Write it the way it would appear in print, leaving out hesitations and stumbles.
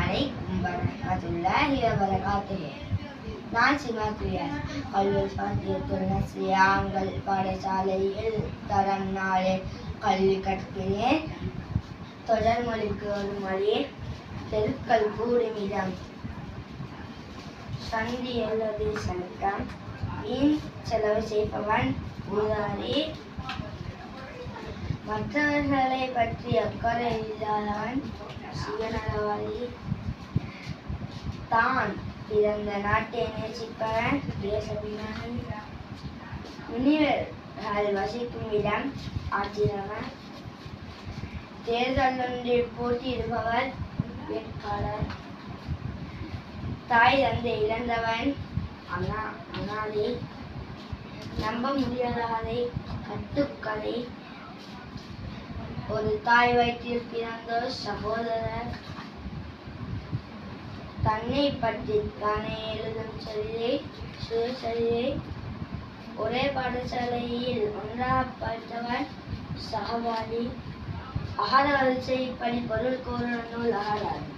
அலைக்கும் வரஹ்மத்துல்லாஹி வபரகாத்துஹு. நான் சிமாக்குரியாஸ் கல்லூர் பாத்தியத்துல் நஸ்ரியாங்கள் பாடசாலையில் தரம் 4 கல்வி கற்கிறேன். தொடர்மொழிக்கு ஒரு மொழி. தெருக்கள் கூடுமிடம், சந்தி அல்லது சட்டம், வீண் செலவு செய்பவன் ஊதாரி, மற்றவர்களை பற்றி அக்கறை இல்லாதவன் சுயநலவாதி, தான் பிறந்த நாட்டை நேசிப்பவன் தேசபிமானி, முனிவர்கள் வசிக்கும் இடம் ஆற்றினவன், தேர்தல் ஒன்றில் போட்டியிடுபவர் வேட்பாளர், தாய் தந்தை இழந்தவன் அனாதை, நம்ப முடியாததை கட்டுக்கதை, ஒரு தாய் வயிற்றில் பிறந்த சகோதரர், தன்னை பற்றி தானே எழுதும் சரிதை சுயசரிதை, ஒரே பாடசாலையில் ஒன்றாக படித்தவர் சகபாடி, அகர வரிசைப்படி பொருள் கூறும் நூல் அகராதி.